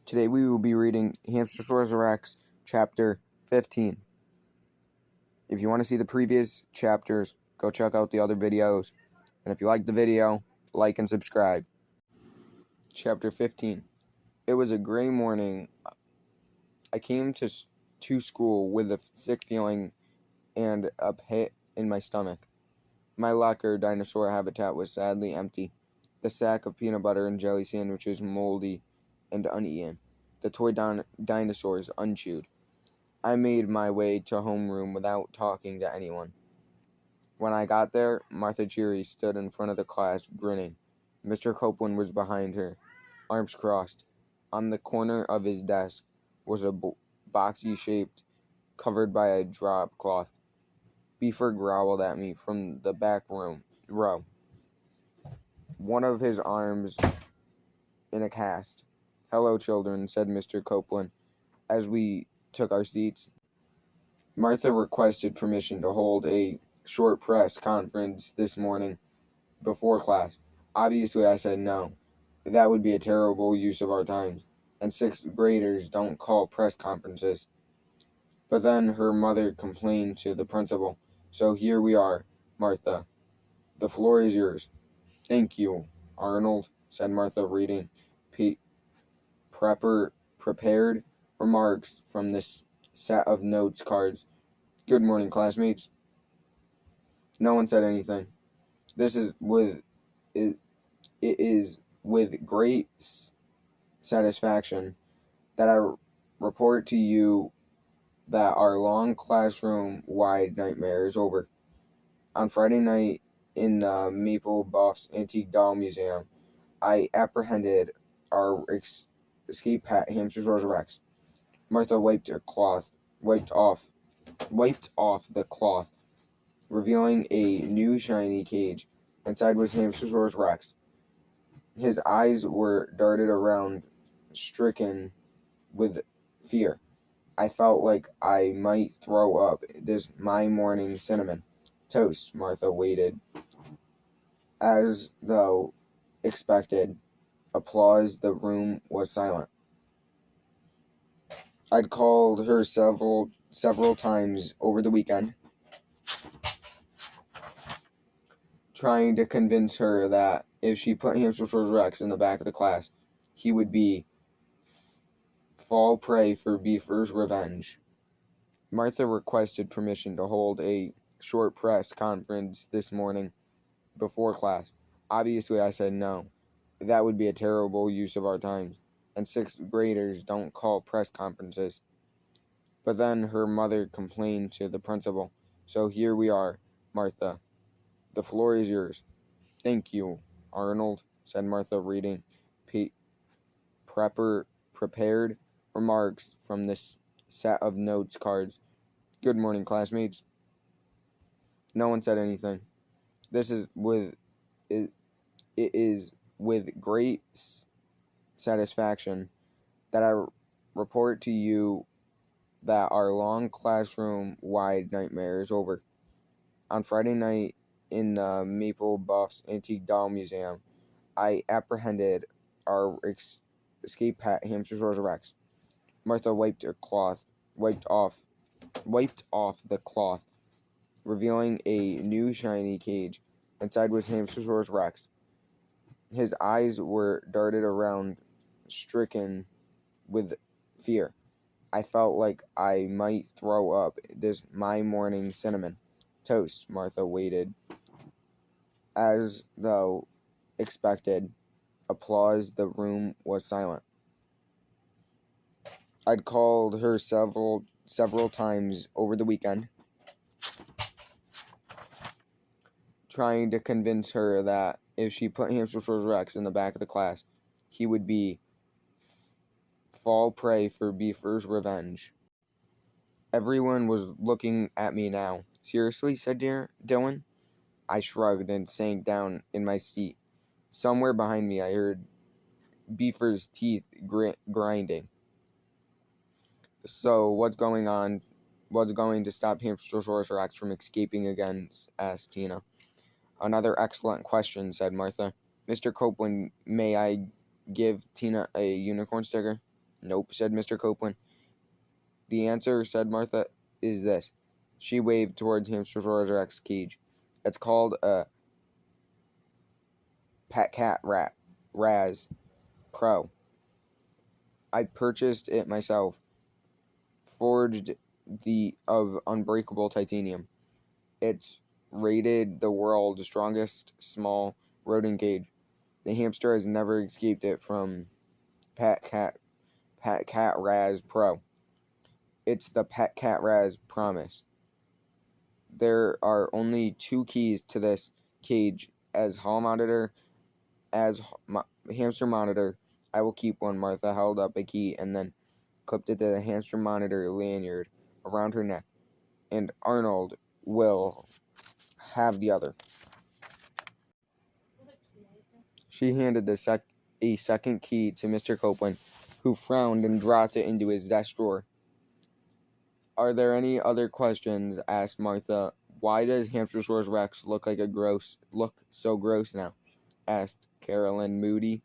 Today we will be reading Hamster-Saurus Rex, Chapter 15. If you want to see the previous chapters, go check out the other videos. And if you like the video, like and subscribe. Chapter 15. It was a gray morning. I came to school with a sick feeling and a pit in my stomach. My locker dinosaur habitat was sadly empty. The sack of peanut butter and jelly sandwiches moldy and uneaten. The toy dinosaurs unchewed. I made my way to homeroom without talking to anyone. When I got there, Martha Cheery stood in front of the class, grinning. Mr. Copeland was behind her, arms crossed. On the corner of his desk was a boxy shaped, covered by a drop cloth. Beaver growled at me from the back row, one of his arms in a cast. "Hello, children," said Mr. Copeland, as we took our seats. Martha requested permission to hold a short press conference this morning before class. Obviously, I said no. That would be a terrible use of our time, and sixth graders don't call press conferences. But then her mother complained to the principal. "So here we are, Martha. The floor is yours." "Thank you, Arnold," said Martha, reading prepared remarks from this set of notes cards. "Good morning, classmates." No one said anything. It is with great satisfaction that I report to you that our long classroom-wide nightmare is over. On Friday night in the Maple Buffs Antique Doll Museum, I apprehended our escape pet, Hamster-Saurus Rex. Martha wiped off the cloth, revealing a new shiny cage. Inside was Hamster-Saurus Rex. His eyes were darted around, stricken with fear. I felt like I might throw up. This my morning cinnamon toast. Martha waited. As though expected applause, the room was silent. I'd called her several times over the weekend, trying to convince her that if she put Hamster-Saurus Rex in the back of the class, he would be fall prey for Beaver's revenge. Martha requested permission to hold a short press conference this morning before class. Obviously, I said no. That would be a terrible use of our time, and sixth graders don't call press conferences. But then her mother complained to the principal. "So here we are, Martha. The floor is yours." "Thank you, Arnold," said Martha, reading prepared remarks from this set of notes cards. "Good morning, classmates." No one said anything. It is with great satisfaction that I report to you that our long classroom-wide nightmare is over. On Friday night in the Maple Buffs Antique Doll Museum, I apprehended our escape pet, Hamster-Saurus Rex. Martha wiped off the cloth, revealing a new shiny cage. Inside was Hamster-Saurus Rex. His eyes were darted around, stricken with fear. I felt like I might throw up. This my morning cinnamon toast. Martha waited. As though expected applause, the room was silent. I'd called her several times over the weekend, trying to convince her that if she put Hamster-Saurus Rex in the back of the class, he would be fall prey for Beaver's revenge. Everyone was looking at me now. "Seriously?" said Dylan. I shrugged and sank down in my seat. Somewhere behind me I heard Beaver's teeth grinding. "So what's going on? What's going to stop Hamster-Saurus Rex from escaping again?" asked Tina. "Another excellent question," said Martha. "Mr. Copeland, may I give Tina a unicorn sticker?" Nope, said Mr. Copeland. The answer, said Martha, is this. She waved towards Hamster-Saurus Rex cage. It's called a Pet Cat Raz Pro. I purchased it myself, forged of unbreakable titanium. It's rated the world's strongest small rodent cage. The hamster has never escaped it from Pet Cat Raz Pro. It's the Pet Cat Raz promise. There are only 2 keys to this cage. As hamster monitor, I will keep one. Martha held up a key and then clipped it to the hamster monitor lanyard around her neck. And Arnold will have the other. She handed a second key to Mr. Copeland, who frowned and dropped it into his desk drawer. Are there any other questions? Asked Martha. Why does Hamster-Saurus Rex look so gross now? Asked Carolyn Moody.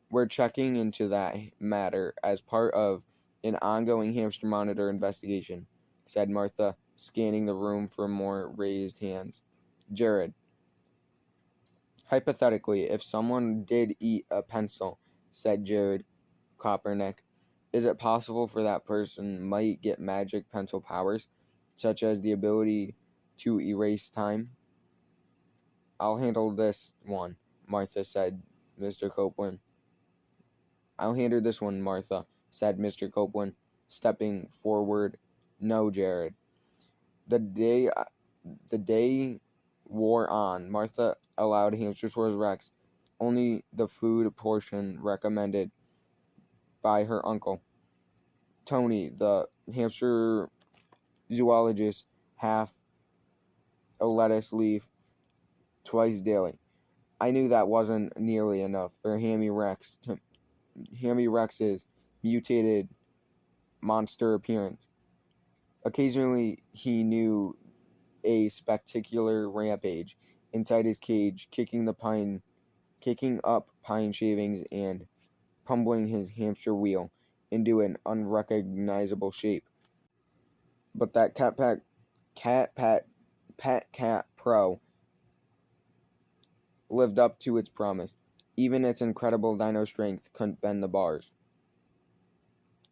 We're checking into that matter as part of an ongoing hamster monitor investigation, said Martha, scanning the room for more raised hands. Jared. Hypothetically, if someone did eat a pencil, said Jared Coppernick, is it possible for that person might get magic pencil powers, such as the ability to erase time? I'll handle this one, Martha said. Mr. Copeland. I'll handle this one, Martha, said Mr. Copeland, stepping forward. No, Jared. The day wore on. Martha allowed Hamster-Saurus Rex only the food portion recommended by her uncle. Tony, the hamster zoologist, half a lettuce leaf twice daily. I knew that wasn't nearly enough for Hammy Rex's mutated monster appearance. Occasionally, he knew a spectacular rampage inside his cage, kicking up pine shavings and pummeling his hamster wheel into an unrecognizable shape. But that Pet Cat Pro lived up to its promise. Even its incredible dino strength couldn't bend the bars.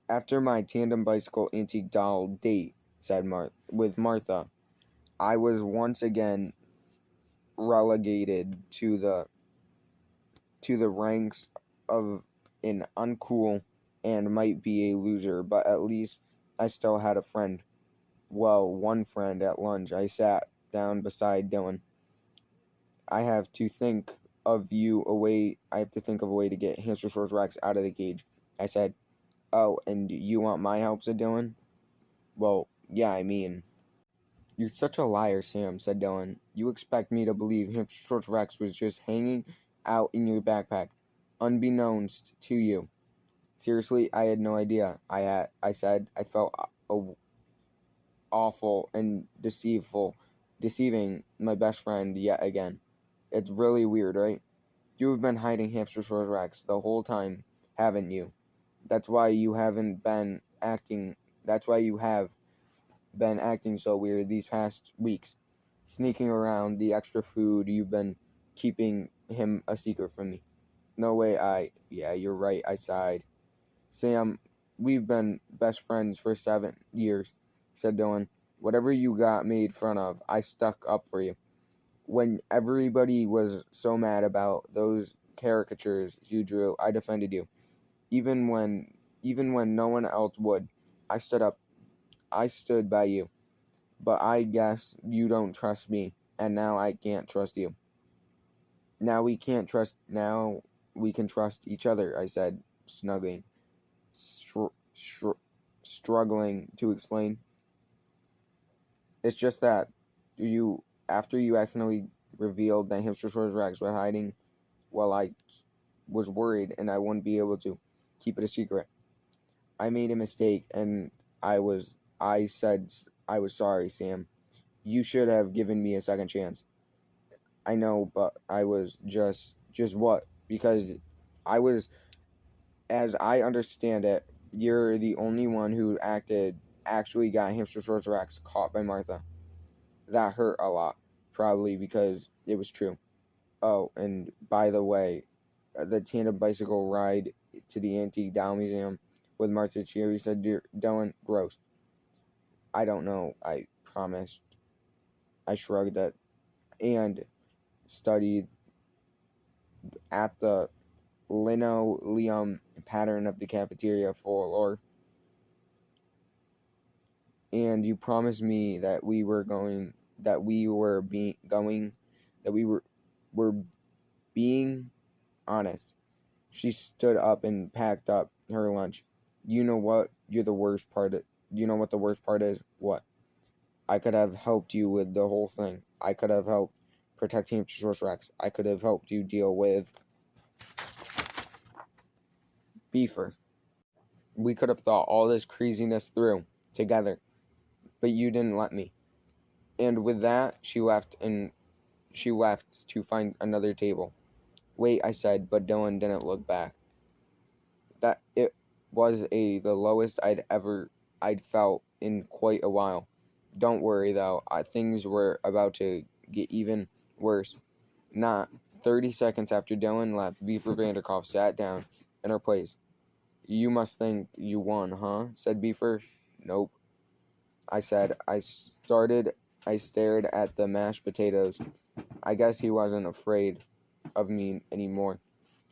After my tandem bicycle antique doll date, with Martha, I was once again relegated to the ranks of an uncool and might be a loser, but at least I still had a friend. Well, one friend at lunch. I sat down beside Dylan. I have to think of a way to get Hamster-Saurus Rex out of the cage, I said. Oh, and you want my help, said Dylan. Well, yeah, I mean. You're such a liar, Sam, said Dylan. You expect me to believe Hamster-Saurus Rex was just hanging out in your backpack, unbeknownst to you. Seriously, I had no idea. I said. I felt awful and deceiving my best friend yet again. It's really weird, right? You have been hiding Hamster-Saurus Rex the whole time, haven't you? That's why you have been acting so weird these past weeks. Sneaking around the extra food, you've been keeping him a secret from me. No way. Yeah, you're right, I sighed. Sam, we've been best friends for 7 years, said Dylan. Whatever you got made fun of, I stuck up for you. When everybody was so mad about those caricatures you drew, I defended you. Even when no one else would, I stood by you. But I guess you don't trust me, and now I can't trust you. Now we can trust each other, I said, snuggling, struggling to explain. It's just that after you accidentally revealed that Hamster-Saurus Rex was hiding, well, I was worried and I wouldn't be able to keep it a secret. I made a mistake, and I said I was sorry, Sam. You should have given me a second chance. I know, but I was just what? Because I was, as I understand it, You're the only one who actually got Hamster-Saurus Rex caught by Martha. That hurt a lot, probably because it was true. Oh, and by the way, the tandem bicycle ride to the Antique Doll Museum with Martha Cheery said, Dylan, gross. I don't know, I promised. I shrugged that and studied at the linoleum pattern of the cafeteria floor. And you promised me that we were being honest. She stood up and packed up her lunch. You know what? You know what the worst part is? What? I could have helped you with the whole thing. I could have helped protect Hamster-Saurus Rex. I could have helped you deal with Beefer. We could have thought all this craziness through together, but you didn't let me. And with that, she left to find another table. Wait, I said, but Dylan didn't look back. That it was the lowest I'd felt in quite a while. Don't worry though, things were about to get even worse. Not 30 seconds after Dylan left, Beefer Vanderkopf sat down in her place. You must think you won, huh? Said Beefer. Nope. I said. I stared at the mashed potatoes. I guess he wasn't afraid of me anymore.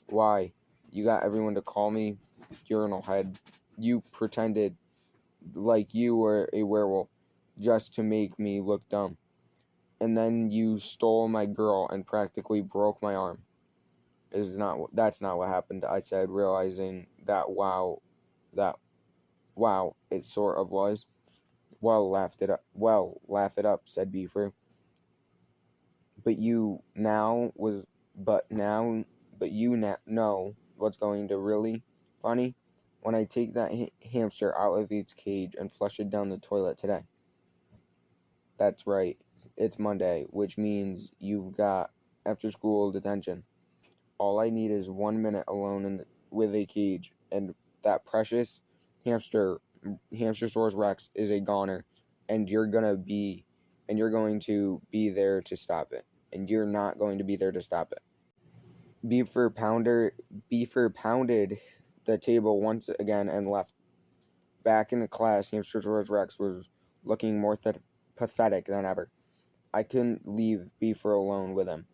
Why? You got everyone to call me urinal head. You pretended like you were a werewolf just to make me look dumb. And then you stole my girl and practically broke my arm. That's not what happened, I said, realizing that wow, it sort of was. Well, laugh it up, said Beaver. But you know what's going to really funny? When I take that hamster out of its cage and flush it down the toilet today. That's right. It's Monday, which means you've got after-school detention. All I need is 1 minute alone with a cage, and that precious Hamster-Saurus Rex is a goner, and you're going to be there to stop it, and you're not going to be there to stop it. Beefer pounded the table once again and left. Back in the class, Hamster-Saurus Rex was looking more pathetic than ever. I couldn't leave Beefer alone with him.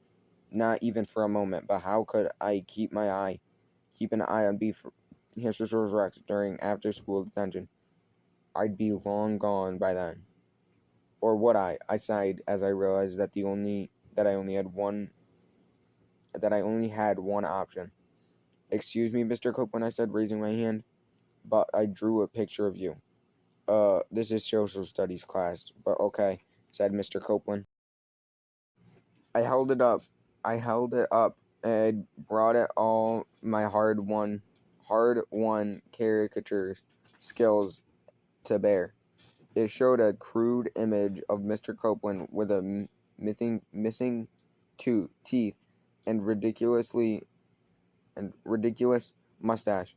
Not even for a moment, but how could I keep an eye on Hamster-Saurus Rex during after-school detention? I'd be long gone by then. Or would I? I sighed as I realized that I only had one option. Excuse me, Mr. Copeland, I said, raising my hand, but I drew a picture of you. This is social studies class, but okay, said Mr. Copeland. I held it up, and brought it all my hard-won caricature skills to bear. It showed a crude image of Mr. Copeland with a missing teeth and ridiculous mustache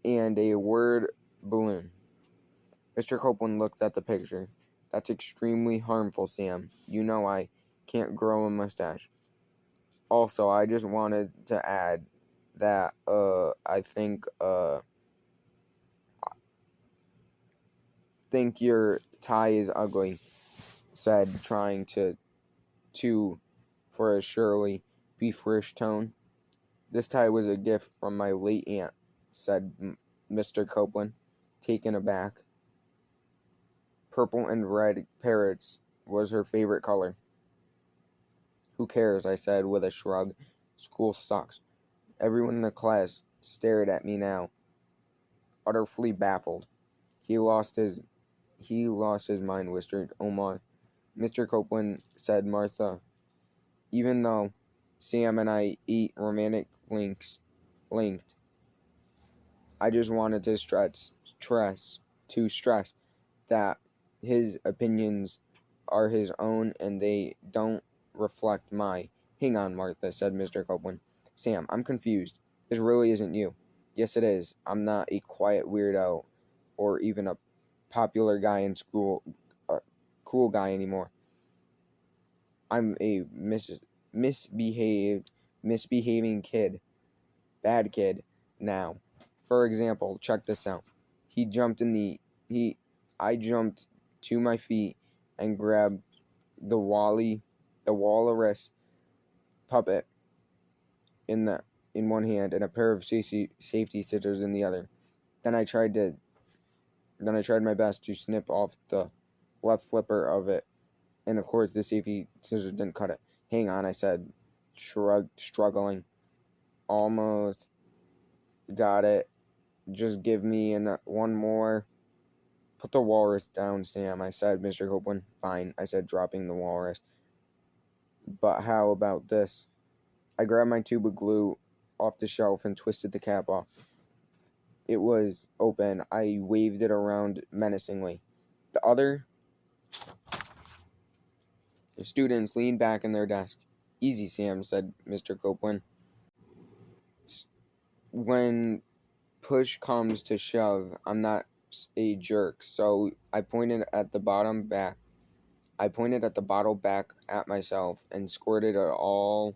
and a word balloon. Mr. Copeland looked at the picture. That's extremely harmful, Sam. You know I can't grow a mustache. Also, I just wanted to add that I think your tie is ugly, said, trying to for a surely beeferish tone. This tie was a gift from my late aunt, said Mr. Copeland, taken aback. Purple and red parrots was her favorite color. Who cares, I said with a shrug. School sucks. Everyone in the class stared at me now, utterly baffled. He lost his mind, whispered Omar. Mr. Copeland, said Martha. Even though Sam and I eat romantic linked, I just wanted to stress that his opinions are his own and they don't reflect my. Hang on, Martha, said Mr. Copeland. Sam, I'm confused. This really isn't you. Yes, it is. I'm not a quiet weirdo or even a popular guy in school, cool guy anymore. I'm a misbehaving kid, bad kid now. For example, check this out. I jumped to my feet and grabbed the walrus puppet in one hand and a pair of safety scissors in the other. Then I tried my best to snip off the left flipper of it, and of course the safety scissors didn't cut it. Hang on, I said, struggling. Almost got it. Just give me one more. Put the walrus down, Sam, I said, Mr. Copeland. Fine, I said, dropping the walrus. But how about this? I grabbed my tube of glue off the shelf and twisted the cap off. It was open. I waved it around menacingly. The students leaned back in their desk. Easy, Sam, said Mr. Copeland. When push comes to shove, I'm not a jerk, so I pointed at the bottle back at myself and squirted all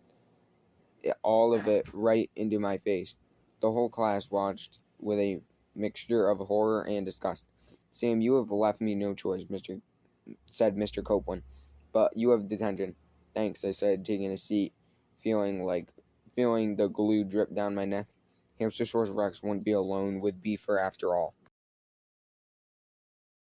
of it right into my face. The whole class watched with a mixture of horror and disgust. Sam, you have left me no choice, said Mr. Copeland, but you have detention. Thanks, I said, taking a seat, feeling the glue drip down my neck. Hamster-Saurus Rex wouldn't be alone with Beaver after all.